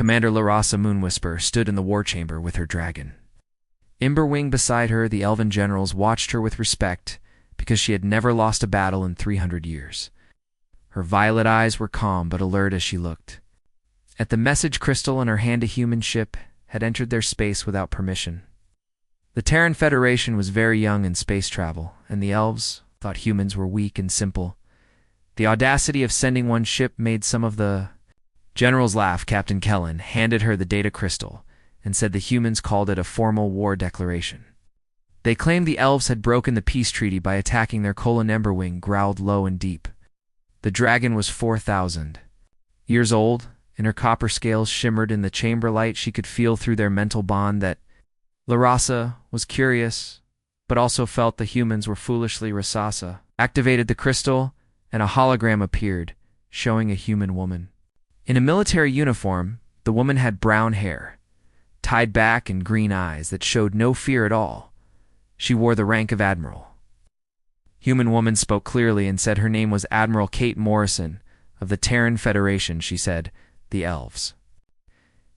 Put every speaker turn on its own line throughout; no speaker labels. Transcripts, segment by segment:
Commander Larasa Moonwhisper stood in the war chamber with her dragon. Emberwing beside her, the elven generals watched her with respect because she had never lost a battle in 300 years. Her violet eyes were calm but alert as she looked. At the message crystal in her hand, a human ship had entered their space without permission. The Terran Federation was very young in space travel, and the elves thought humans were weak and simple. The audacity of sending one ship made some of the generals laugh. Captain Kellen handed her the data crystal and said the humans called it a formal war declaration. They claimed the elves had broken the peace treaty by attacking their colon. Emberwing growled low and deep. The dragon was 4,000 years old, and her copper scales shimmered in the chamber light. She could feel through their mental bond that Larasa was curious, but also felt the humans were foolishly. Rasasa activated the crystal, and a hologram appeared, showing a human woman. In a military uniform, the woman had brown hair, tied back, and green eyes that showed no fear at all. She wore the rank of admiral. Human woman spoke clearly and said her name was Admiral Kate Morrison of the Terran Federation. She said the elves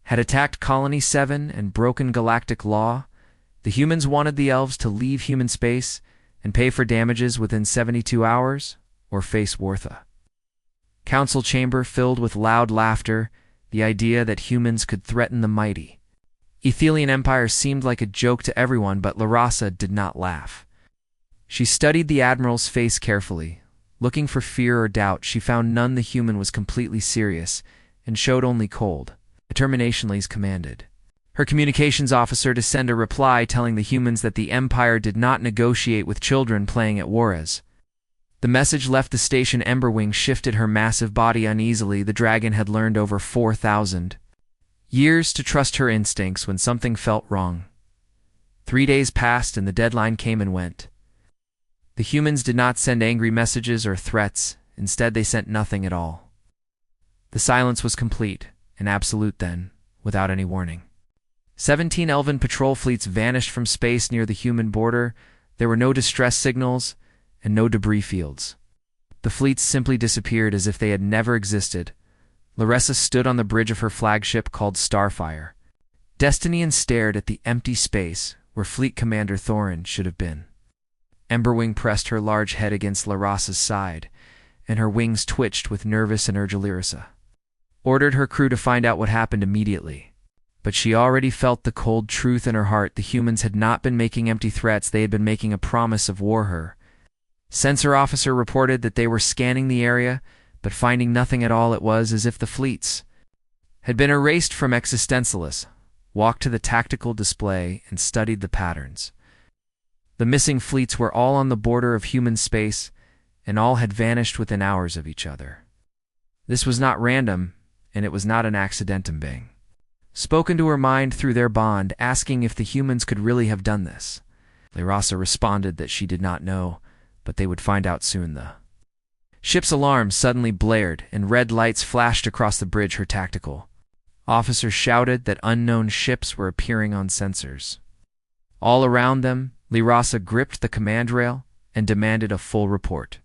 had attacked Colony 7 and broken galactic law. The humans wanted the elves to leave human space and pay for damages within 72 hours or face Wartha. Council chamber filled with loud laughter. The idea that humans could threaten the mighty Ethelian Empire seemed like a joke to everyone, but Larasa did not laugh. She studied the admiral's face carefully. Looking for fear or doubt, she found none. The human was completely serious and showed only cold determination. Lee's commanded her communications officer to send a reply telling the humans that the Empire did not negotiate with children playing at Juarez. The message left the station. Emberwing shifted her massive body uneasily. The dragon had learned over 4,000 years to trust her instincts when something felt wrong. 3 days passed and the deadline came and went. The humans did not send angry messages or threats. Instead, they sent nothing at all. The silence was complete and absolute then, without any warning. 17 elven patrol fleets vanished from space near the human border. There were no distress signals and no debris fields. The fleets simply disappeared as if they had never existed. Laressa stood on the bridge of her flagship called Starfire. Destinian stared at the empty space where Fleet Commander Thorin should have been. Emberwing pressed her large head against Larasa's side, and her wings twitched with nervous energy. Larasa ordered her crew to find out what happened immediately. But she already felt the cold truth in her heart. The humans had not been making empty threats. They had been making a promise of war. Her sensor officer reported that they were scanning the area, but finding nothing at all. It was as if the fleets had been erased from Existentialis. Walked to the tactical display and studied the patterns. The missing fleets were all on the border of human space, and all had vanished within hours of each other. This was not random, and it was not an accidentum. Bang spoken to her mind through their bond, asking if the humans could really have done this. Larasa responded that she did not know, but they would find out soon. The ship's alarm suddenly blared, and red lights flashed across the bridge. Her tactical officer shouted that unknown ships were appearing on sensors. All around them, Larasa gripped the command rail and demanded a full report.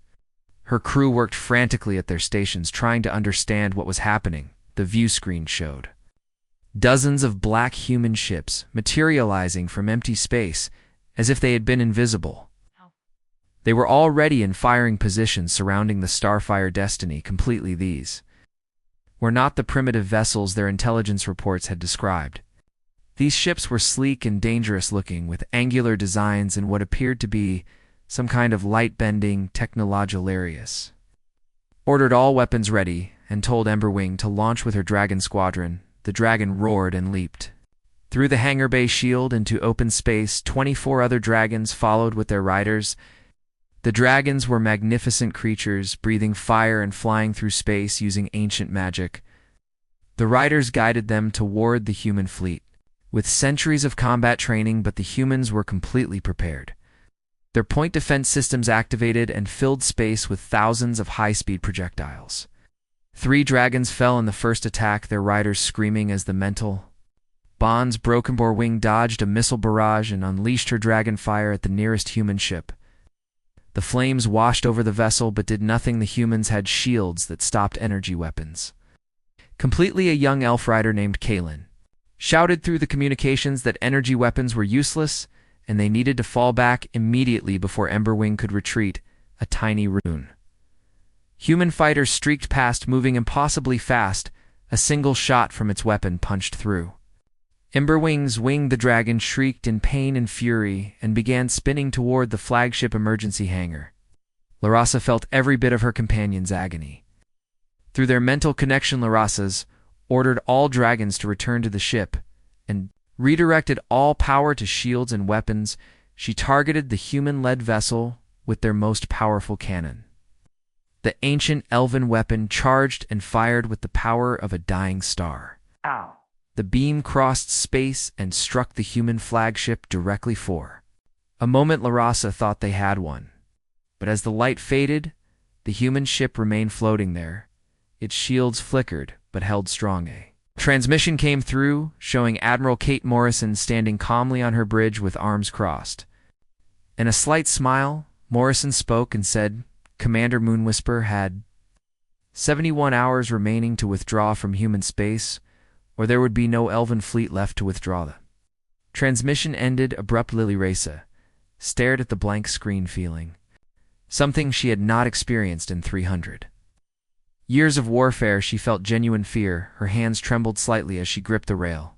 Her crew worked frantically at their stations, trying to understand what was happening. The view screen showed dozens of black human ships materializing from empty space as if they had been invisible. They were already in firing positions surrounding the Starfire Destiny completely. These were not the primitive vessels their intelligence reports had described. These ships were sleek and dangerous looking, with angular designs and what appeared to be some kind of light-bending technologilarious. Ordered all weapons ready and told Emberwing to launch with her dragon squadron. The dragon roared and leaped through the hangar bay shield into open space. 24 other dragons followed with their riders. The dragons were magnificent creatures, breathing fire and flying through space using ancient magic. The riders guided them toward the human fleet, with centuries of combat training, but the humans were completely prepared. Their point defense systems activated and filled space with thousands of high-speed projectiles. 3 dragons fell in the first attack, their riders screaming as the mental bonds broke. Emberwing dodged a missile barrage and unleashed her dragon fire at the nearest human ship. The flames washed over the vessel but did nothing. The humans had shields that stopped energy weapons. completely a young elf rider named Kaelin, shouted through the communications that energy weapons were useless and they needed to fall back immediately before Emberwing could retreat, a tiny rune. Human fighters streaked past, moving impossibly fast. A single shot from its weapon punched through. Emberwing's Wing the dragon shrieked in pain and fury and began spinning toward the flagship emergency hangar. Larasa felt every bit of her companion's agony. Through their mental connection, Larasa's ordered all dragons to return to the ship and redirected all power to shields and weapons. She targeted the human-led vessel with their most powerful cannon. The ancient elven weapon charged and fired with the power of a dying star.
Ow.
The beam crossed space and struck the human flagship directly for. A moment Larasa thought they had won. But as the light faded, the human ship remained floating there. Its shields flickered, but held strong. A transmission came through, showing Admiral Kate Morrison standing calmly on her bridge with arms crossed. In a slight smile, Morrison spoke and said Commander Moonwhisper had 71 hours remaining to withdraw from human space, or there would be no elven fleet left to withdraw. The transmission ended abruptly. Larasa stared at the blank screen, feeling something she had not experienced in 300 years of warfare. She felt genuine fear. Her hands trembled slightly as she gripped the rail.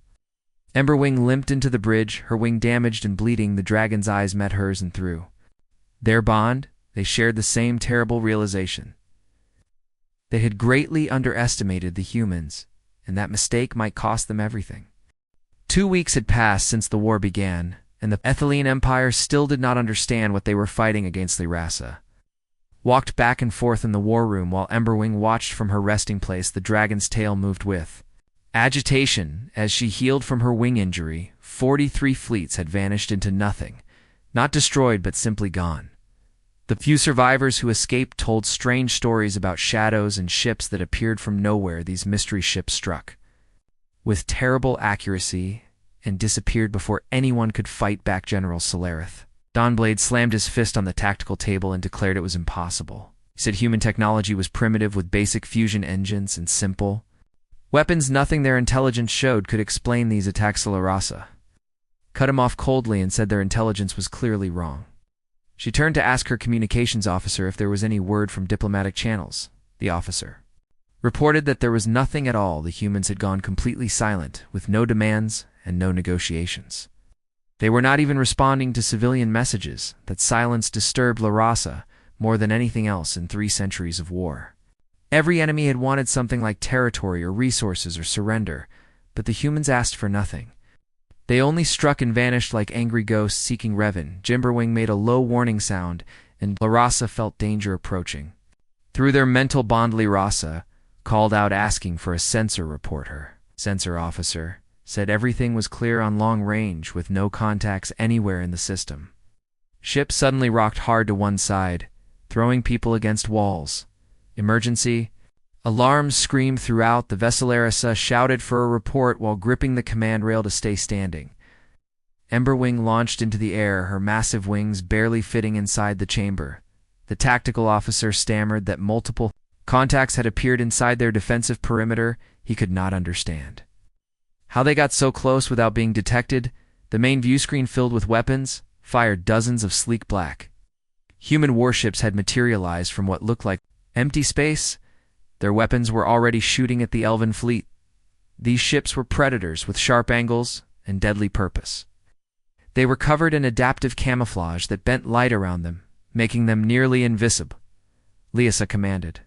Emberwing limped into the bridge, her wing damaged and bleeding. The dragon's eyes met hers, and through their bond, they shared the same terrible realization. They had greatly underestimated the humans, and that mistake might cost them everything. 2 weeks had passed since the war began, and the Ethelian Empire still did not understand what they were fighting against. Larasa walked back and forth in the war room while Emberwing watched from her resting place. The dragon's tail moved with agitation as she healed from her wing injury. 43 fleets had vanished into nothing, not destroyed but simply gone. The few survivors who escaped told strange stories about shadows and ships that appeared from nowhere. These mystery ships struck with terrible accuracy and disappeared before anyone could fight back. General Solarith Dawnblade slammed his fist on the tactical table and declared it was impossible. He said human technology was primitive, with basic fusion engines and simple weapons. Nothing their intelligence showed could explain these attacks. Larasa cut him off coldly and said their intelligence was clearly wrong. She turned to ask her communications officer if there was any word from diplomatic channels. The officer reported that there was nothing at all. The humans had gone completely silent, with no demands and no negotiations. They were not even responding to civilian messages. That silence disturbed Larasa more than anything else in 3 centuries of war. Every enemy had wanted something like territory or resources or surrender, but the humans asked for nothing. They only struck and vanished like angry ghosts seeking Revan. Emberwing made a low warning sound, and Larasa felt danger approaching. Through their mental bond, Larasa called out asking for a sensor report. Her sensor officer said everything was clear on long range, with no contacts anywhere in the system. Ship suddenly rocked hard to one side, throwing people against walls. Emergency. Alarms screamed throughout the vessel. Larasa shouted for a report while gripping the command rail to stay standing. Emberwing launched into the air, her massive wings barely fitting inside the chamber. The tactical officer stammered that multiple contacts had appeared inside their defensive perimeter. He could not understand how they got so close without being detected. The main view screen, filled with weapons, fired dozens of sleek black human warships had materialized from what looked like empty space. Their weapons were already shooting at the elven fleet. These ships were predators with sharp angles and deadly purpose. They were covered in adaptive camouflage that bent light around them, making them nearly invisible. Larasa commanded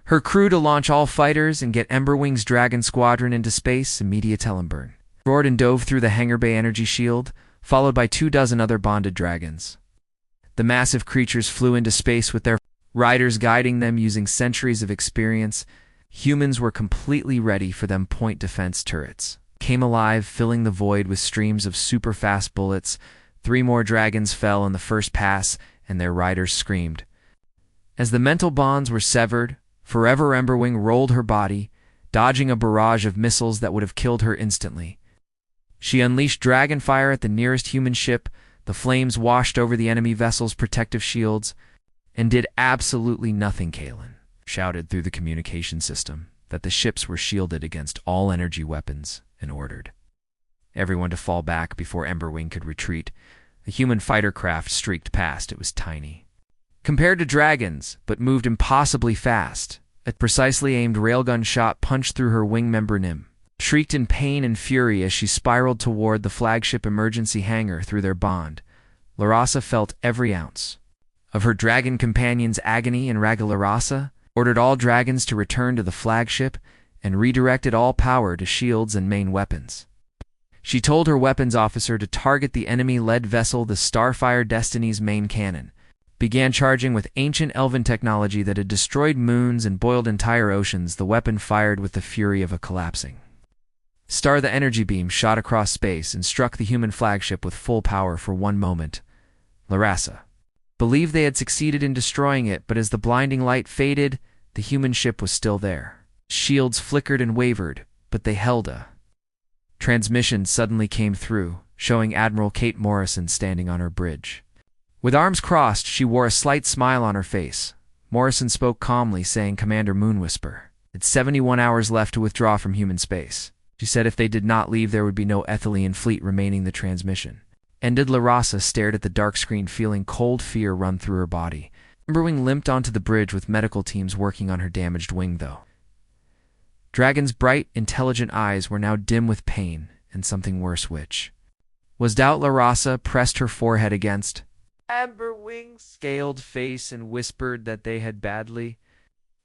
her crew to launch all fighters and get Emberwing's dragon squadron into space. Immediate Tellenburn roared and dove through the hangar bay energy shield, followed by 24 other bonded dragons. The massive creatures flew into space with their riders guiding them using centuries of experience. Humans were completely ready for them. Point defense turrets came alive, filling the void with streams of super-fast bullets. 3 more dragons fell in the first pass, and their riders screamed. As the mental bonds were severed, forever Emberwing rolled her body, dodging a barrage of missiles that would have killed her instantly. She unleashed dragon fire at the nearest human ship. The flames washed over the enemy vessel's protective shields and did absolutely nothing. Kaelin shouted through the communication system. that the ships were shielded against all energy weapons and ordered everyone to fall back before Emberwing could retreat. A human fighter craft streaked past. It was tiny compared to dragons, but moved impossibly fast. A precisely aimed railgun shot punched through her wing member. Nim shrieked in pain and fury as she spiraled toward the flagship emergency hangar. Through their bond, Larasa felt every ounce of her dragon companion's agony, and Larasa ordered all dragons to return to the flagship and redirected all power to shields and main weapons. She told her weapons officer to target the enemy-led vessel, the Starfire Destiny's main cannon, began charging with ancient elven technology that had destroyed moons and boiled entire oceans. The weapon fired with the fury of a collapsing star. The energy beam shot across space and struck the human flagship with full power. For one moment, Larasa believed they had succeeded in destroying it, but as the blinding light faded, the human ship was still there. Shields flickered and wavered, but they held. A transmission suddenly came through, showing Admiral Kate Morrison standing on her bridge. With arms crossed, she wore a slight smile on her face. Morrison spoke calmly, saying, "Commander Moonwhisper, it's 71 hours left to withdraw from human space." She said if they did not leave, there would be no Ethelian fleet remaining. The transmission ended. Larasa stared at the dark screen, feeling cold fear run through her body. Emberwing limped onto the bridge with medical teams working on her damaged wing, though. Dragon's bright, intelligent eyes were now dim with pain and something worse, which was doubt. Larasa pressed her forehead against Emberwing's scaled face and whispered that they had badly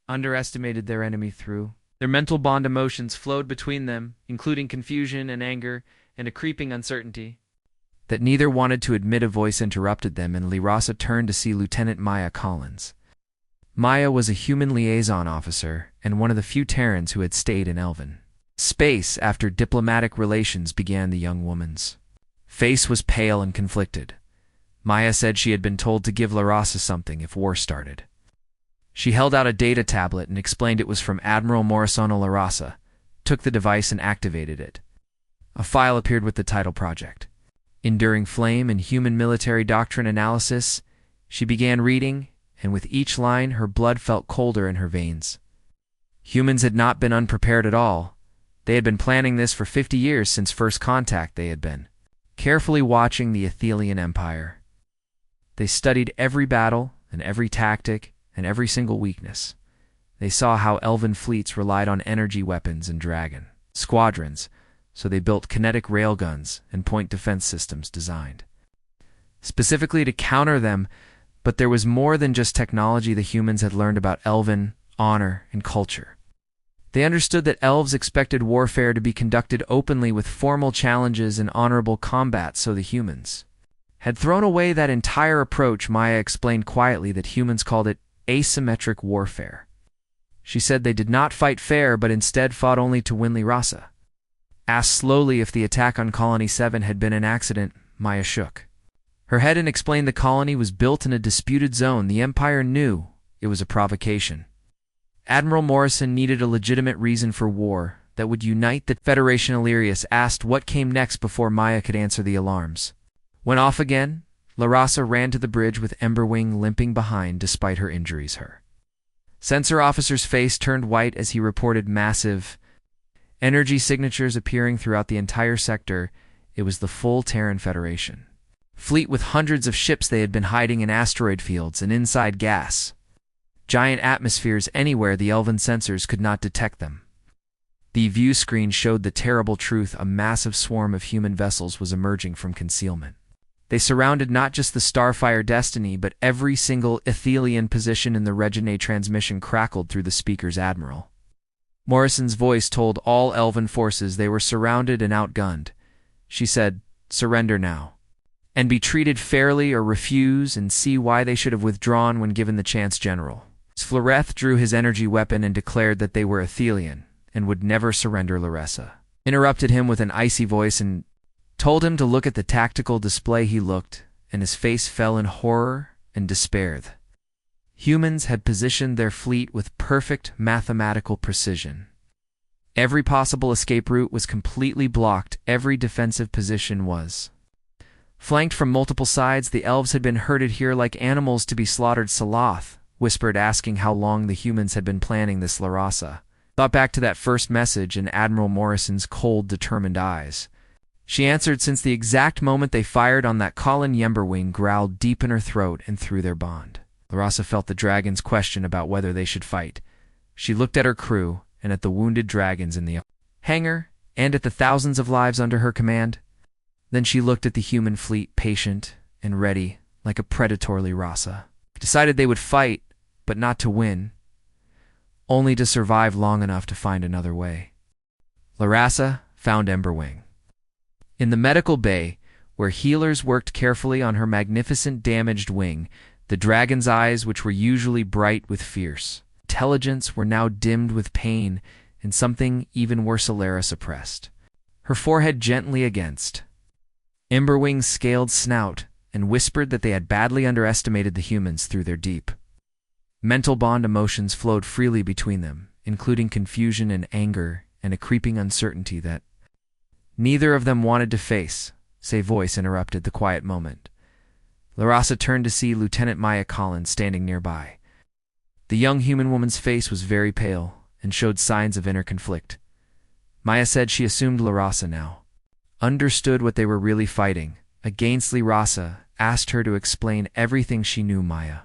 underestimated their enemy. Through their mental bond, emotions flowed between them, including confusion and anger and a creeping uncertainty that neither wanted to admit. A voice interrupted them, and Larasa turned to see Lieutenant Maya Collins. Maya was a human liaison officer and one of the few Terrans who had stayed in Elven space after diplomatic relations began. The young woman's face was pale and conflicted. Maya said she had been told to give Larasa something if war started. She held out a data tablet and explained it was from Admiral Morisono. Larasa took the device and activated it. A file appeared with the title Project Enduring Flame and Human Military Doctrine Analysis. She began reading, and with each line her blood felt colder in her veins. Humans had not been unprepared at all. They had been planning this for 50 years. Since first contact, they had been carefully watching the Ethelian Empire. They studied every battle and every tactic and every single weakness. They saw how elven fleets relied on energy weapons and dragon squadrons, so they built kinetic railguns and point defense systems designed specifically to counter them. But there was more than just technology. The humans had learned about elven honor and culture. They understood that elves expected warfare to be conducted openly with formal challenges and honorable combat, so the humans had thrown away that entire approach. Maya explained quietly that humans called it asymmetric warfare. She said they did not fight fair, but instead fought only to win. Larasa asked slowly if the attack on Colony 7 had been an accident. Maya shook her head and explained the colony was built in a disputed zone. The Empire knew it was a provocation. Admiral Morrison needed a legitimate reason for war that would unite the Federation. Illyrius asked what came next before Maya could answer. The alarms went off again. Larasa ran to the bridge with Emberwing limping behind despite her injuries. Her sensor officer's face turned white as he reported massive energy signatures appearing throughout the entire sector. It was the full Terran Federation fleet with hundreds of ships. They had been hiding in asteroid fields and inside gas giant atmospheres anywhere the elven sensors could not detect them. The view screen showed the terrible truth. A massive swarm of human vessels was emerging from concealment. They surrounded not just the Starfire Destiny, but every single Ethelian position in the Regine. Transmission crackled through the speakers. Admiral Morrison's voice told all elven forces they were surrounded and outgunned. She said, "Surrender now, and be treated fairly, or refuse and see why they should have withdrawn when given the chance." General Floreth drew his energy weapon and declared that they were Ethelian and would never surrender. Larasa interrupted him with an icy voice and told him to look at the tactical display. He looked, and his face fell in horror and despair. The humans had positioned their fleet with perfect mathematical precision. Every possible escape route was completely blocked. Every defensive position was flanked from multiple sides. The elves had been herded here like animals to be slaughtered. Saloth whispered, asking how long the humans had been planning this. Larasa thought back to that first message in Admiral Morrison's cold, determined eyes. She answered since the exact moment they fired on that Colin Yemberwing growled deep in her throat and through their bond. Larasa felt the dragon's question about whether they should fight. She looked at her crew and at the wounded dragons in the hangar and at the thousands of lives under her command. Then she looked at the human fleet, patient and ready, like a predatory Rasa. Decided they would fight, but not to win, only to survive long enough to find another way. Larasa found Emberwing. In the medical bay, where healers worked carefully on her magnificent damaged wing, the dragon's eyes, which were usually bright with fierce intelligence, were now dimmed with pain and something even worse, Alara suppressed. Her forehead gently against Emberwing's scaled snout and whispered that they had badly underestimated the humans through their deep mental bond. Emotions flowed freely between them, including confusion and anger and a creeping uncertainty that neither of them wanted to face. Say voice interrupted the quiet moment. Larasa turned to see Lieutenant Maya Collins standing nearby. The young human woman's face was very pale and showed signs of inner conflict. Maya said she assumed Larasa now understood what they were really fighting against. Larasa asked her to explain everything she knew. Maya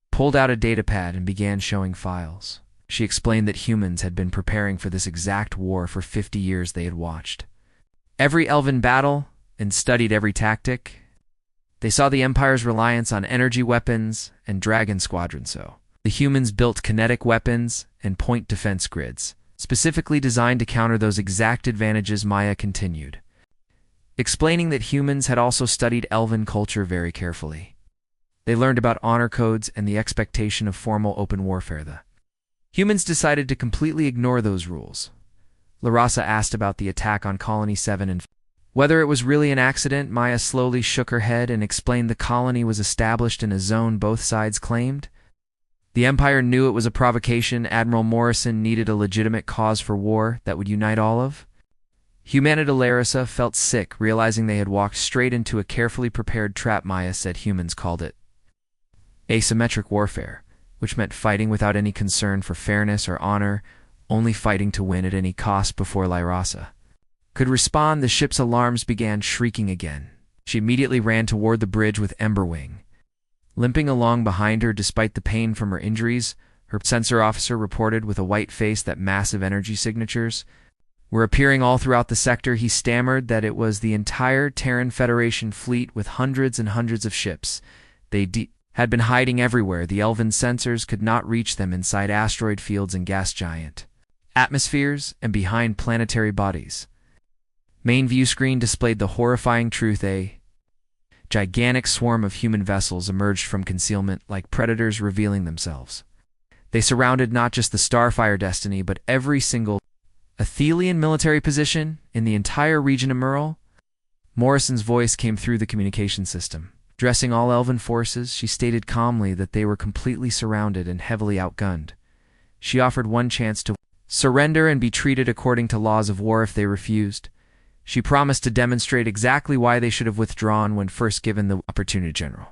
pulled out a datapad and began showing files. She explained that humans had been preparing for this exact war for 50 years. They had watched every elven battle and studied every tactic. They saw the Empire's reliance on energy weapons and dragon squadrons, so the humans built kinetic weapons and point defense grids, specifically designed to counter those exact advantages. Maya continued, explaining that humans had also studied elven culture very carefully. They learned about honor codes and the expectation of formal open warfare. The humans decided to completely ignore those rules. Larasa asked about the attack on Colony 7 and whether it was really an accident. Maya slowly shook her head and explained the colony was established in a zone both sides claimed. The Empire knew it was a provocation. Admiral Morrison needed a legitimate cause for war that would unite all of humanity. Larasa felt sick, realizing they had walked straight into a carefully prepared trap. Maya said humans called it asymmetric warfare, which meant fighting without any concern for fairness or honor, only fighting to win at any cost. Before Larasa could respond, the ship's alarms began shrieking again. She immediately ran toward the bridge with Emberwing limping along behind her despite the pain from her injuries. Her sensor officer reported with a white face that massive energy signatures were appearing all throughout the sector. He stammered that it was the entire Terran Federation fleet with hundreds and hundreds of ships. They had been hiding everywhere. The elven sensors could not reach them inside asteroid fields and gas giant atmospheres and behind planetary bodies. Main view screen displayed the horrifying truth. A gigantic swarm of human vessels emerged from concealment like predators revealing themselves. They surrounded not just the Starfire Destiny, but every single Athelian military position in the entire region of Merle. Morrison's voice came through the communication system. Addressing all elven forces, she stated calmly that they were completely surrounded and heavily outgunned. She offered one chance to surrender and be treated according to laws of war if they refused. She promised to demonstrate exactly why they should have withdrawn when first given the opportunity. General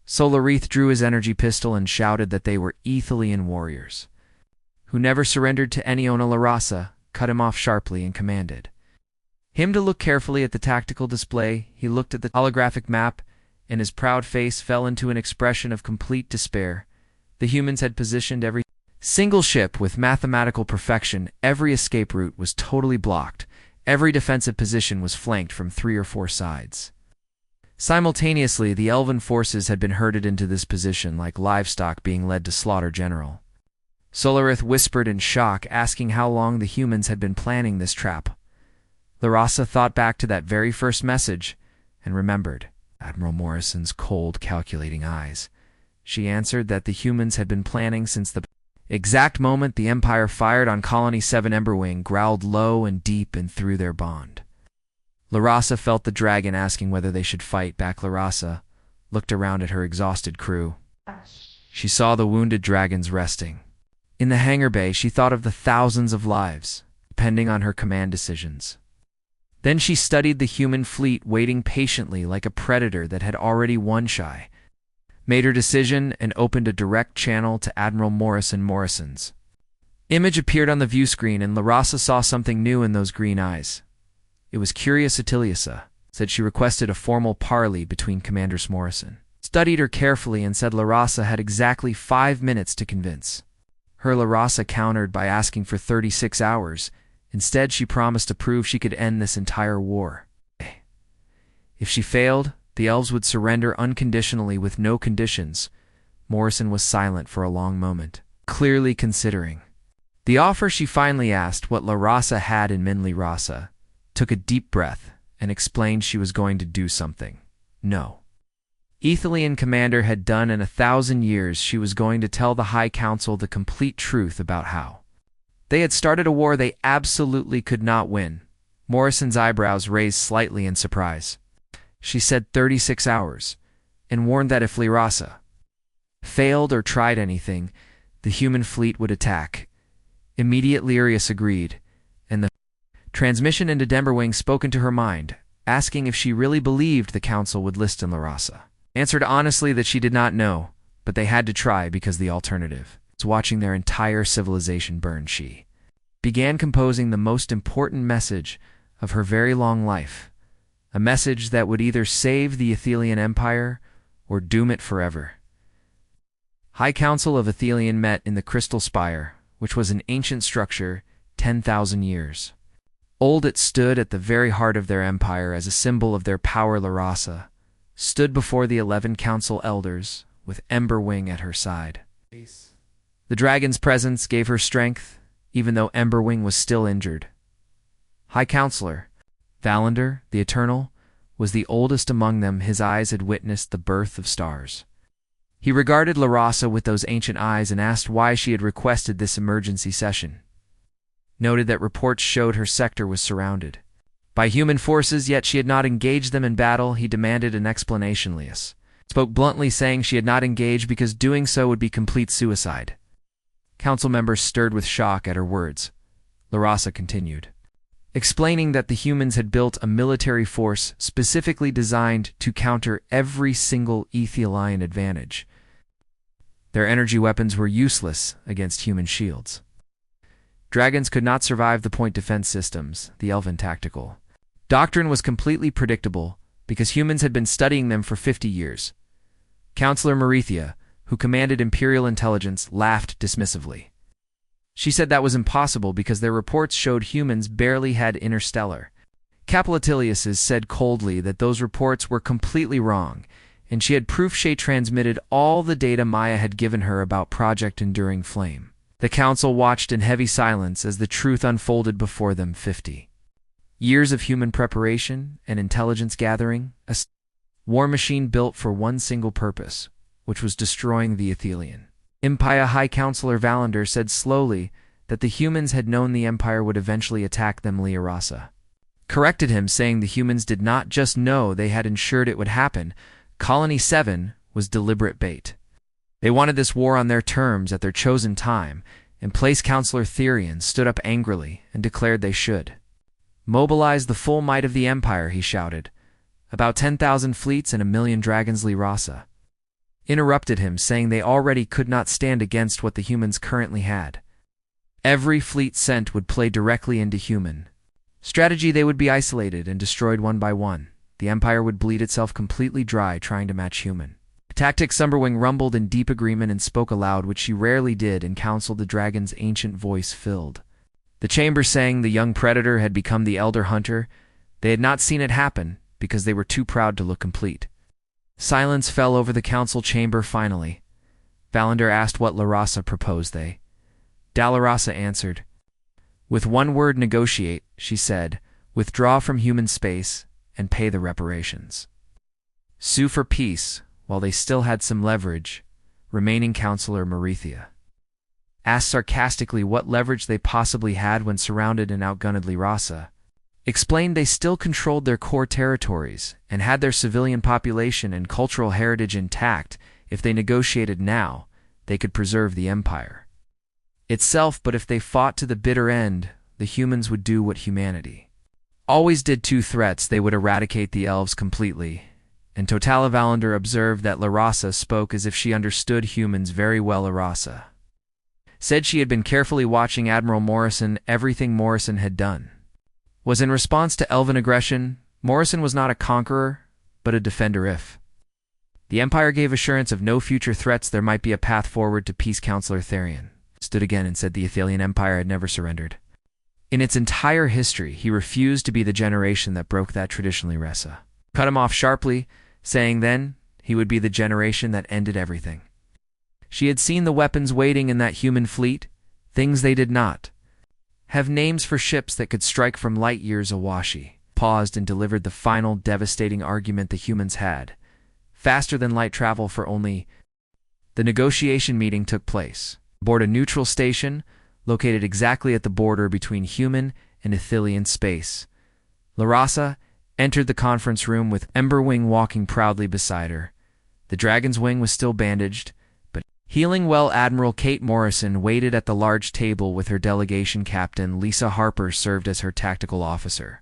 Solarith drew his energy pistol and shouted that they were Athelian warriors who never surrendered to any. Larasa cut him off sharply and commanded him to look carefully at the tactical display. He looked at the holographic map, and his proud face fell into an expression of complete despair. The humans had positioned every single ship with mathematical perfection. Every escape route was totally blocked. Every defensive position was flanked from 3 or 4 sides. Simultaneously, the elven forces had been herded into this position like livestock being led to slaughter. General Solarith whispered in shock, asking how long the humans had been planning this trap. Larasa thought back to that very first message and remembered Admiral Morrison's cold, calculating eyes. She answered that the humans had been planning since the exact moment the Empire fired on Colony 7. Emberwing growled low and deep and through their bond. Larasa felt the dragon asking whether they should fight back. Larasa looked around at her exhausted crew. She saw the wounded dragons resting. In the hangar bay, she thought of the thousands of lives depending on her command decisions. Then she studied the human fleet waiting patiently like a predator that had already won shy, made her decision, and opened a direct channel to Admiral Morrison's Image appeared on the view screen, and Larasa saw something new in those green eyes. It was Curious Atiliasa, said she requested a formal parley between Commander Morrison. Studied her carefully and said Larasa had exactly 5 minutes to convince. Her Larasa countered by asking for 36 hours. Instead, she promised to prove she could end this entire war. If she failed, the elves would surrender unconditionally with no conditions. Morrison was silent for a long moment, clearly considering. The offer she finally asked what Larasa had in Minli Rasa, took a deep breath, and explained she was going to do something. No Ethelian commander had done in 1,000 years. She was going to tell the High Council the complete truth about how they had started a war they absolutely could not win. Morrison's eyebrows raised slightly in surprise. She said 36 hours, and warned that if Larasa failed or tried anything, the human fleet would attack. Immediately Arius agreed, and the transmission into Denverwing spoke into her mind, asking if she really believed the council would listen Larasa. Answered honestly that she did not know, but they had to try because the alternative was watching their entire civilization burn. She began composing the most important message of her very long life, a message that would either save the Ethelian Empire or doom it forever. High Council of Ethelian met in the Crystal Spire, which was an ancient structure, 10,000 years old. It stood at the very heart of their empire as a symbol of their power. Larasa stood before the 11 council elders, with Emberwing at her side. The dragon's presence gave her strength, even though Emberwing was still injured. High Counselor Valander, the Eternal, was the oldest among them. His eyes had witnessed the birth of stars. He regarded Larasa with those ancient eyes and asked why she had requested this emergency session. Noted that reports showed her sector was surrounded by human forces, yet she had not engaged them in battle. He demanded an explanation. Lias spoke bluntly, saying she had not engaged because doing so would be complete suicide. Council members stirred with shock at her words. Larasa continued, explaining that the humans had built a military force specifically designed to counter every single Ethelian advantage. Their energy weapons were useless against human shields. Dragons could not survive the point defense systems. The Elven tactical doctrine was completely predictable because humans had been studying them for 50 years. Counselor Marithia, who commanded Imperial Intelligence, laughed dismissively. She said that was impossible because their reports showed humans barely had interstellar. Capilotilius said coldly that those reports were completely wrong, and she had proof. She transmitted all the data Maya had given her about Project Enduring Flame. The council watched in heavy silence as the truth unfolded before them. 50 years of human preparation and intelligence gathering, a war machine built for one single purpose, which was destroying the Ethelian Empire. High Counselor Valander said slowly that the humans had known the Empire would eventually attack them. Larasa corrected him, saying the humans did not just know, they had ensured it would happen. Colony 7 was deliberate bait. They wanted this war on their terms at their chosen time, and Place Counselor Therian stood up angrily and declared they should mobilize the full might of the Empire. He shouted, about 10,000 fleets and 1,000,000 dragons. Larasa interrupted him, saying they already could not stand against what the humans currently had. Every fleet sent would play directly into human strategy. They would be isolated and destroyed one by one. The Empire would bleed itself completely dry trying to match human tactics. Umberwing rumbled in deep agreement and spoke aloud, which she rarely did, and counseled. The dragon's ancient voice filled the chamber, saying the young predator had become the elder hunter. They had not seen it happen because they were too proud to look complete. Silence fell over the council chamber. Finally, Valander asked what Larasa proposed. Dalarasa answered. With one word, negotiate, she said. Withdraw from human space and pay the reparations. Sue for peace, while they still had some leverage. Remaining Counselor Marithia asked sarcastically what leverage they possibly had when surrounded and outgunned. Larasa explained they still controlled their core territories and had their civilian population and cultural heritage intact. If they negotiated now, they could preserve the Empire itself, but if they fought to the bitter end, the humans would do what humanity always did. Two threats: they would eradicate the elves completely, and Totala. Valander observed that Larasa spoke as if she understood humans very well. Larasa said she had been carefully watching Admiral Morrison. Everything Morrison had done was in response to elven aggression. Morrison was not a conqueror, but a defender. If the Empire gave assurance of no future threats, there might be a path forward to peace. Counselor Therian stood again and said the Athelian Empire had never surrendered. In its entire history, he refused to be the generation that broke that traditionally. Ressa cut him off sharply, saying then he would be the generation that ended everything. She had seen the weapons waiting in that human fleet, things they did not have names for, ships that could strike from light years away. She paused and delivered the final devastating argument the humans had. Faster than light travel for only. The negotiation meeting took place aboard a neutral station located exactly at the border between human and Athelian space. Larasa entered the conference room with Emberwing walking proudly beside her. The dragon's wing was still bandaged, but healing well. Admiral Kate Morrison waited at the large table with her delegation captain. Lisa Harper served as her tactical officer.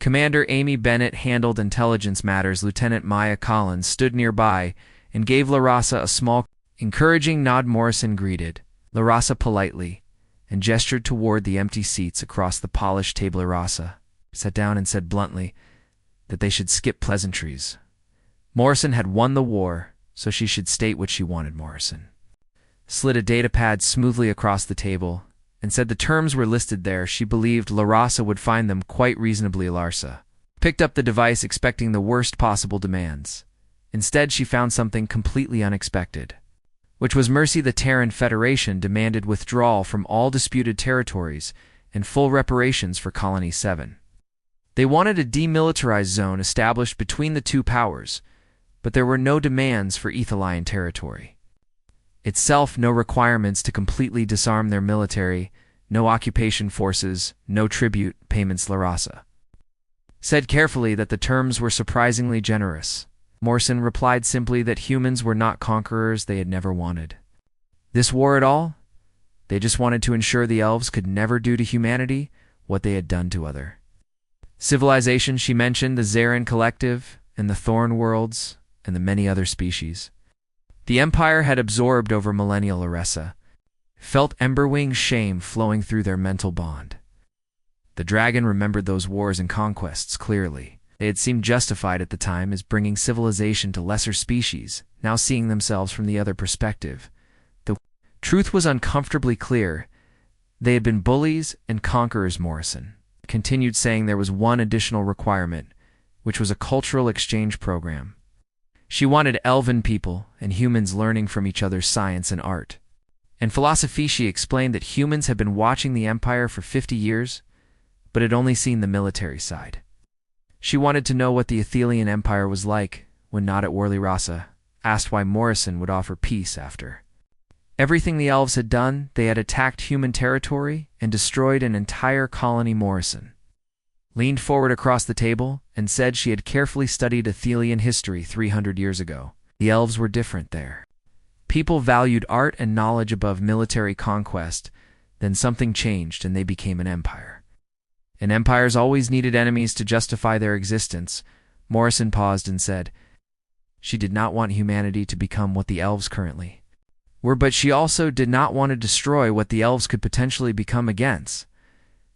Commander Amy Bennett handled intelligence matters. Lieutenant Maya Collins stood nearby and gave Larasa a small, encouraging nod. Morrison greeted Larasa politely and gestured toward the empty seats across the polished table. Larasa sat down and said bluntly that they should skip pleasantries. Morrison had won the war, so she should state what she wanted. Morrison slid a datapad smoothly across the table and said the terms were listed there. She believed Larasa would find them quite reasonably. Larsa picked up the device expecting the worst possible demands. Instead, she found something completely unexpected, which was mercy. The Terran Federation demanded withdrawal from all disputed territories and full reparations for Colony 7. They wanted a demilitarized zone established between the two powers, but there were no demands for Ethelian territory itself, no requirements to completely disarm their military, no occupation forces, no tribute payments. Larasa said carefully that the terms were surprisingly generous. Morrison replied simply that humans were not conquerors. They had never wanted this war at all. They just wanted to ensure the elves could never do to humanity what they had done to other civilizations. She mentioned the Zarin Collective and the Thorn Worlds and the many other species the Empire had absorbed over millennia. Laressa felt Emberwing's shame flowing through their mental bond. The dragon remembered those wars and conquests clearly. They had seemed justified at the time as bringing civilization to lesser species, now seeing themselves from the other perspective. The truth was uncomfortably clear. They had been bullies and conquerors. Morrison continued, saying there was one additional requirement, which was a cultural exchange program. She wanted elven people and humans learning from each other's science and art and philosophy. She explained that humans had been watching the Empire for 50 years, but had only seen the military side. She wanted to know what the Athelian Empire was like when not at war. Larasa asked why Morrison would offer peace after everything the elves had done. They had attacked human territory and destroyed an entire colony. Morrison leaned forward across the table and said she had carefully studied Athelian history 300 years ago. The elves were different there. People valued art and knowledge above military conquest. Then something changed and they became an empire. And empires always needed enemies to justify their existence. Morrison paused and said she did not want humanity to become what the elves currently were, but she also did not want to destroy what the elves could potentially become against.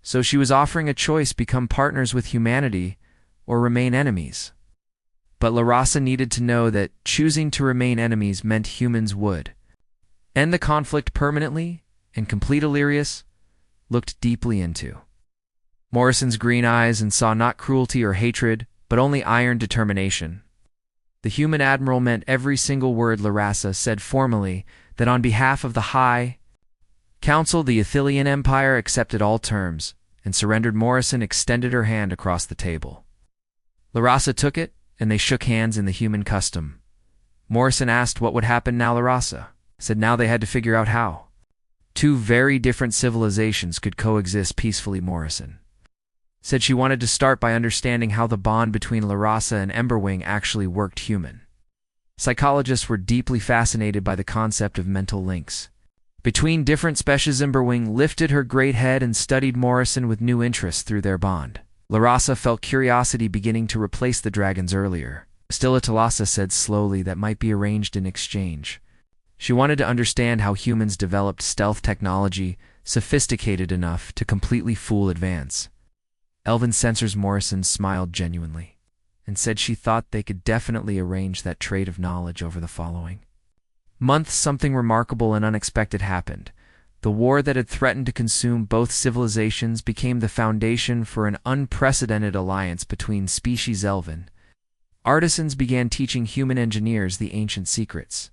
So she was offering a choice: become partners with humanity or remain enemies. But Larasa needed to know that choosing to remain enemies meant humans would end the conflict permanently and complete. Illyrius looked deeply into Morrison's green eyes and saw not cruelty or hatred, but only iron determination. The human admiral meant every single word. Larasa said formally that on behalf of the High Council, the Athelian Empire accepted all terms and surrendered. Morrison extended her hand across the table. Larasa took it, and they shook hands in the human custom. Morrison asked what would happen now. Larasa said now they had to figure out how two very different civilizations could coexist peacefully. Morrison said she wanted to start by understanding how the bond between Larasa and Emberwing actually worked. Human psychologists were deeply fascinated by the concept of mental links between different species. Emberwing lifted her great head and studied Morrison with new interest through their bond. Larasa felt curiosity beginning to replace the dragon's earlier. Still, Talasa said slowly that might be arranged in exchange. She wanted to understand how humans developed stealth technology sophisticated enough to completely fool Advance. Elven Censors Morrison smiled genuinely and said she thought they could definitely arrange that trade of knowledge over the following month. Something remarkable and unexpected happened. The war that had threatened to consume both civilizations became the foundation for an unprecedented alliance between species. Elven artisans began teaching human engineers the ancient secrets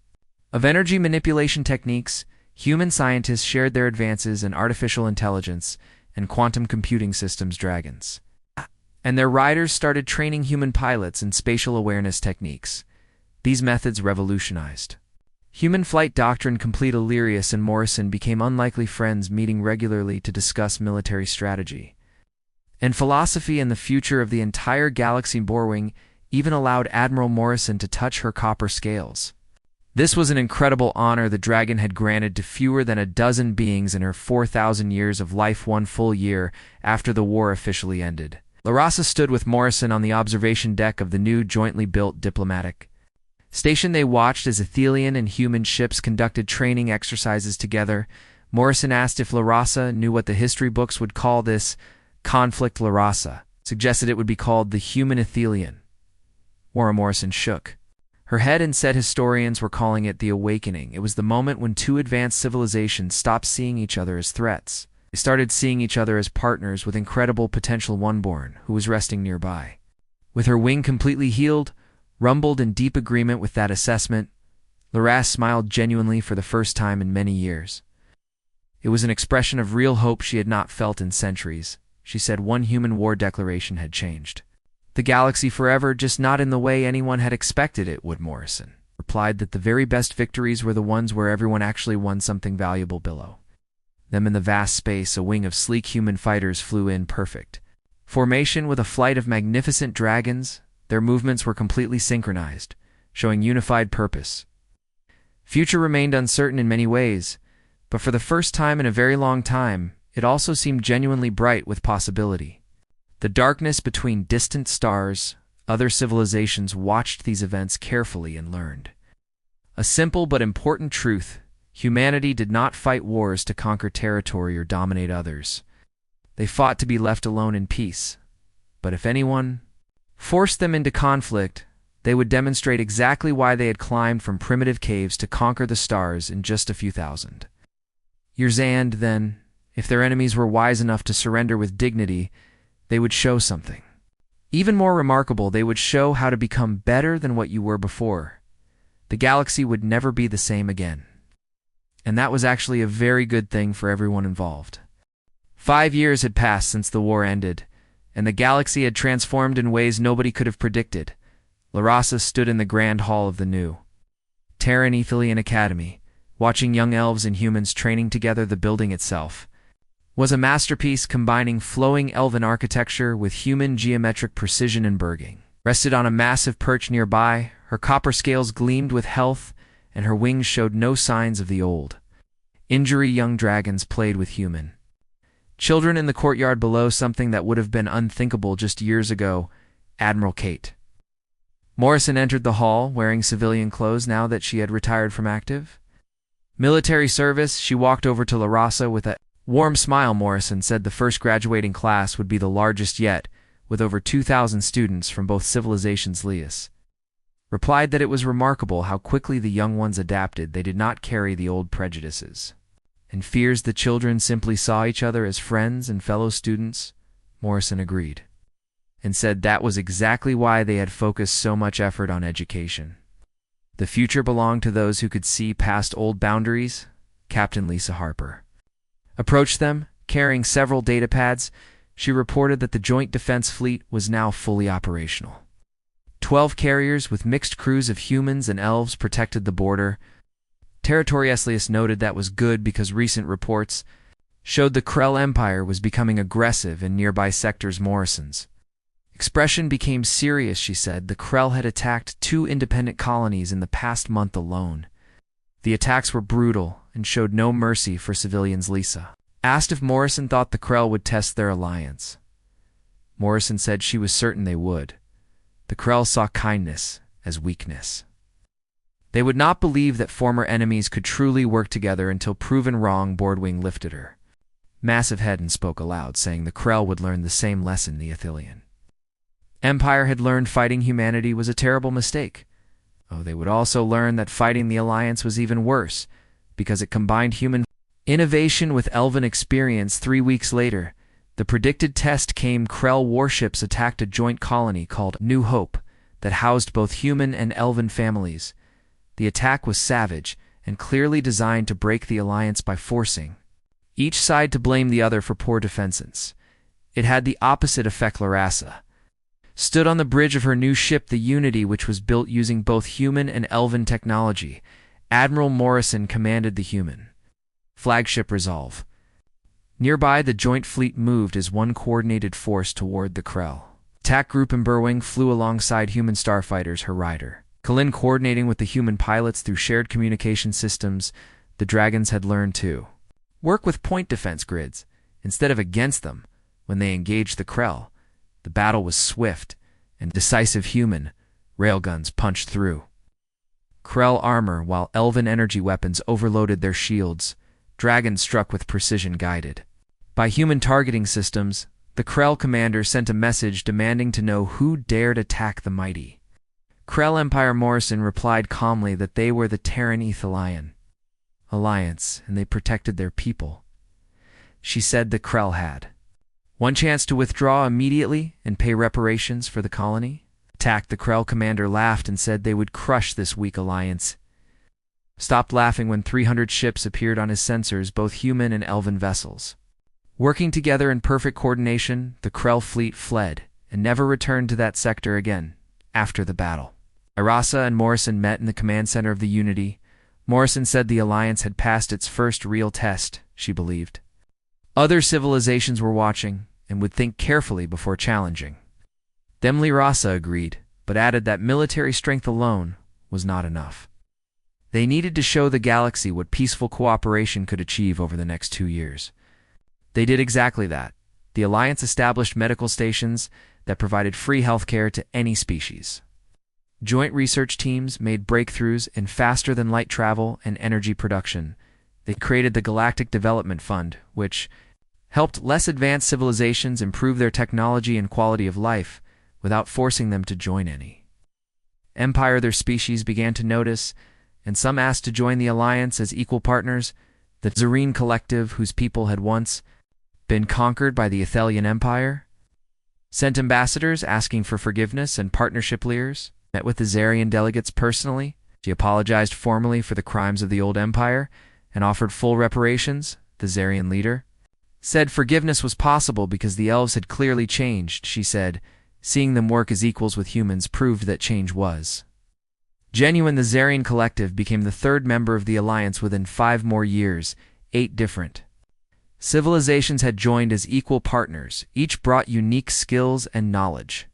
of energy manipulation techniques. Human scientists shared their advances in artificial intelligence and quantum computing systems. Dragons and their riders started training human pilots in spatial awareness techniques. These methods revolutionized human flight doctrine. Complete Illyrius and Morrison became unlikely friends, meeting regularly to discuss military strategy and philosophy and the future of the entire galaxy. Borwing even allowed Admiral Morrison to touch her copper scales. This was an incredible honor the dragon had granted to fewer than a dozen beings in her 4,000 years of life. 1 full year after the war officially ended, Larasa stood with Morrison on the observation deck of the new jointly built diplomatic station. They watched as Athelian and human ships conducted training exercises together. Morrison asked if Larasa knew what the history books would call this conflict. Larasa suggested it would be called the Human Athelian War. Morrison shook her head and said historians were calling it the Awakening. It was the moment when two advanced civilizations stopped seeing each other as threats. They started seeing each other as partners with incredible potential. Oneborn, who was resting nearby, with her wing completely healed, rumbled in deep agreement with that assessment. Laras smiled genuinely for the first time in many years. It was an expression of real hope she had not felt in centuries. She said one human war declaration had changed the galaxy forever, just not in the way anyone had expected it would. Morrison replied that the very best victories were the ones where everyone actually won something valuable. Below them in the vast space, a wing of sleek human fighters flew in perfect formation with a flight of magnificent dragons. Their movements were completely synchronized, showing unified purpose. Future remained uncertain in many ways, but for the first time in a very long time, it also seemed genuinely bright with possibility. The darkness between distant stars, other civilizations watched these events carefully and learned a simple but important truth: humanity did not fight wars to conquer territory or dominate others. They fought to be left alone in peace. But if anyone forced them into conflict, they would demonstrate exactly why they had climbed from primitive caves to conquer the stars in just a few thousand years. And then, if their enemies were wise enough to surrender with dignity, they would show something even more remarkable. They would show how to become better than what you were before. The galaxy would never be the same again. And that was actually a very good thing for everyone involved. 5 years had passed since the war ended, and the galaxy had transformed in ways nobody could have predicted. Larasa stood in the grand hall of the new Terran Athelian Academy, watching young elves and humans training together. The building itself was a masterpiece combining flowing elven architecture with human geometric precision. And Berging rested on a massive perch nearby. Her copper scales gleamed with health, and her wings showed no signs of the old injury. Young dragons played with human children in the courtyard below, something that would have been unthinkable just years ago. Admiral Kate Morrison entered the hall wearing civilian clothes now that she had retired from active military service. She walked over to Larasa with a warm smile. Morrison said the first graduating class would be the largest yet, with over 2,000 students from both civilizations. Lias replied that it was remarkable how quickly the young ones adapted. They did not carry the old prejudices and fears. The children simply saw each other as friends and fellow students. Morrison agreed and said that was exactly why they had focused so much effort on education. The future belonged to those who could see past old boundaries. Captain Lisa Harper approached them, carrying several data pads. She reported that the Joint Defense Fleet was now fully operational. 12 carriers with mixed crews of humans and elves protected the border. Territory Eslius noted that was good because recent reports showed the Krell Empire was becoming aggressive in nearby sectors. Morrison's expression became serious. She said the Krell had attacked 2 independent colonies in the past month alone. The attacks were brutal and showed no mercy for civilians. Lisa asked if Morrison thought the Krell would test their alliance. Morrison said she was certain they would. The Krell saw kindness as weakness. They would not believe that former enemies could truly work together until proven wrong. Boardwing lifted her massive head and spoke aloud, saying the Krell would learn the same lesson the Athelian Empire had learned: fighting humanity was a terrible mistake. Oh, they would also learn that fighting the Alliance was even worse, because it combined human innovation with elven experience. 3 weeks later, the predicted test came. Krell warships attacked a joint colony called New Hope that housed both human and elven families. The attack was savage and clearly designed to break the Alliance by forcing each side to blame the other for poor defenses. It had the opposite effect. Larasa stood on the bridge of her new ship, the Unity, which was built using both human and elven technology. Admiral Morrison commanded the human flagship Resolve. Nearby, the joint fleet moved as one coordinated force toward the Krell attack group. Imberwing flew alongside human starfighters, her rider Kalin coordinating with the human pilots through shared communication systems. The dragons had learned to work with point defense grids instead of against them. When they engaged the Krell, the battle was swift and decisive. Human railguns punched through Krell armor, while elven energy weapons overloaded their shields. Dragons struck with precision, guided by human targeting systems. The Krell commander sent a message demanding to know who dared attack the mighty Krell Empire. Morrison replied calmly that they were the Terran Athelian Alliance, and they protected their people. She said the Krell had one chance to withdraw immediately and pay reparations for the colony attacked. The Krell commander laughed and said they would crush this weak alliance. Stopped laughing when 300 ships appeared on his sensors, both human and elven vessels. Working together in perfect coordination, the Krell fleet fled and never returned to that sector again after the battle. Irasa and Morrison met in the command center of the Unity. Morrison said the Alliance had passed its first real test. She believed other civilizations were watching and would think carefully before challenging them. Irasa agreed, but added that military strength alone was not enough. They needed to show the galaxy what peaceful cooperation could achieve over the next 2 years. They did exactly that. The Alliance established medical stations that provided free healthcare to any species. Joint research teams made breakthroughs in faster-than-light travel and energy production. They created the Galactic Development Fund, which helped less advanced civilizations improve their technology and quality of life without forcing them to join any empire their species began to notice, and some asked to join the Alliance as equal partners. The Zareen Collective, whose people had once been conquered by the Athelian Empire, sent ambassadors asking for forgiveness and partnership. Lears met with the Zarian delegates personally. She apologized formally for the crimes of the old empire and offered full reparations. The Zarian leader said forgiveness was possible because the elves had clearly changed. She said seeing them work as equals with humans proved that change was genuine. The Zarian Collective became the third member of the Alliance within 5 more years. 8 different civilizations had joined as equal partners. Each brought unique skills and knowledge.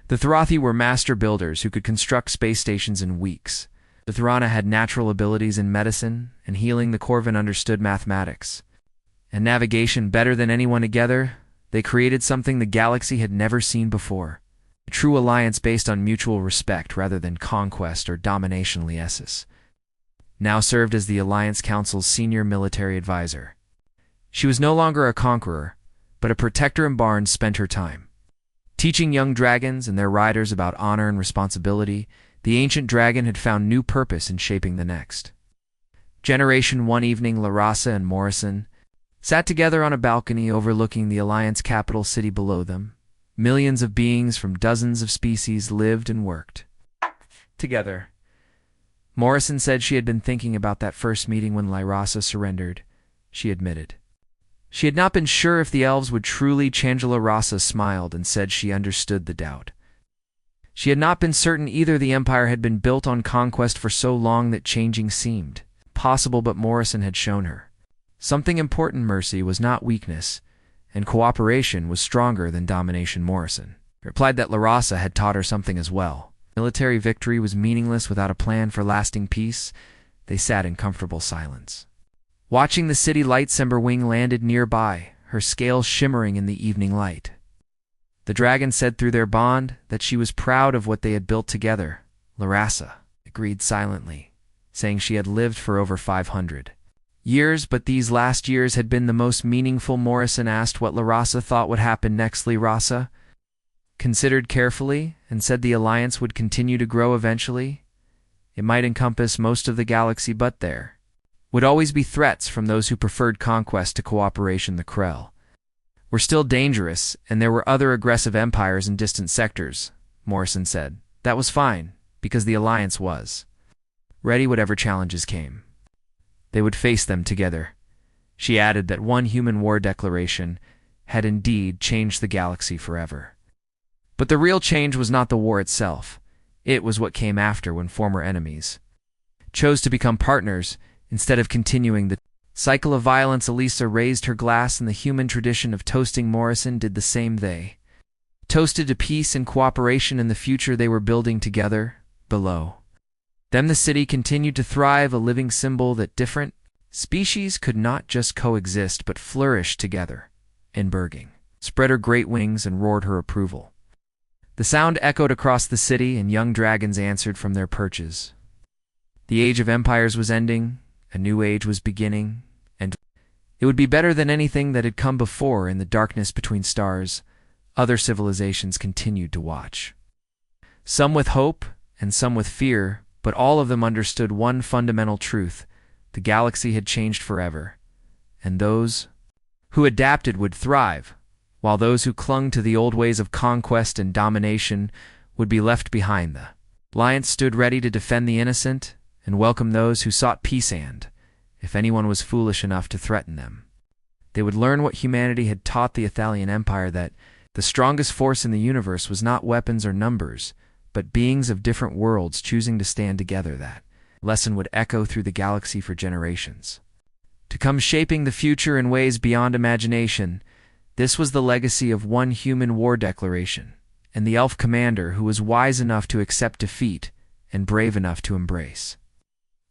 The Thrathi were master builders who could construct space stations in weeks. The Thrana had natural abilities in medicine and healing. The Corvin understood mathematics and navigation better than anyone. Together, they created something the galaxy had never seen before. A true alliance based on mutual respect rather than conquest or domination. Liesis now served as the Alliance Council's senior military advisor. She was no longer a conqueror, but a protector. In Barnes spent her time teaching young dragons and their riders about honor and responsibility. The ancient dragon had found new purpose in shaping the next generation. One evening, Larasa and Morrison sat together on a balcony overlooking the Alliance capital city. Below them, millions of beings from dozens of species lived and worked together. Morrison said she had been thinking about that first meeting when Lyrasa surrendered. She admitted she had not been sure if the elves would truly change. Larasa smiled and said she understood the doubt. She had not been certain either. The empire had been built on conquest for so long that changing seemed possible, but Morrison had shown her something important. Mercy was not weakness, and cooperation was stronger than domination. Morrison replied that Larasa had taught her something as well. Military victory was meaningless without a plan for lasting peace. They sat in comfortable silence, watching the city lights. Emberwing landed nearby, her scales shimmering in the evening light. The dragon said through their bond that she was proud of what they had built together. Larasa agreed silently, saying she had lived for over 500 years, but these last years had been the most meaningful. Morrison asked what LaRasa thought would happen next. LaRasa considered carefully and said the alliance would continue to grow eventually. It might encompass most of the galaxy, but there would always be threats from those who preferred conquest to cooperation. The Krell were still dangerous, and there were other aggressive empires in distant sectors, Morrison said. That was fine, because the alliance was ready whatever challenges came. They would face them together. She added that one human war declaration had indeed changed the galaxy forever. But the real change was not the war itself. It was what came after, when former enemies chose to become partners instead of continuing the cycle of violence. Elisa raised her glass in the human tradition of toasting. Morrison did the same. They toasted to peace and cooperation in the future they were building together. Below them the city continued to thrive, a living symbol that different species could not just coexist but flourish together. Inberging spread her great wings and roared her approval. The sound echoed across the city, and young dragons answered from their perches. The age of empires was ending, a new age was beginning, and it would be better than anything that had come before. In the darkness between stars, other civilizations continued to watch. Some with hope and some with fear, but all of them understood one fundamental truth: the galaxy had changed forever, and those who adapted would thrive, while those who clung to the old ways of conquest and domination would be left behind. The alliance stood ready to defend the innocent and welcome those who sought peace, and, if anyone was foolish enough to threaten them, they would learn what humanity had taught the Athalian Empire, that the strongest force in the universe was not weapons or numbers, but beings of different worlds choosing to stand together. That lesson would echo through the galaxy for generations to come, shaping the future in ways beyond imagination. This was the legacy of one human war declaration, and the elf commander who was wise enough to accept defeat and brave enough to embrace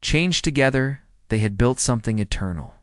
change. Together, they had built something eternal.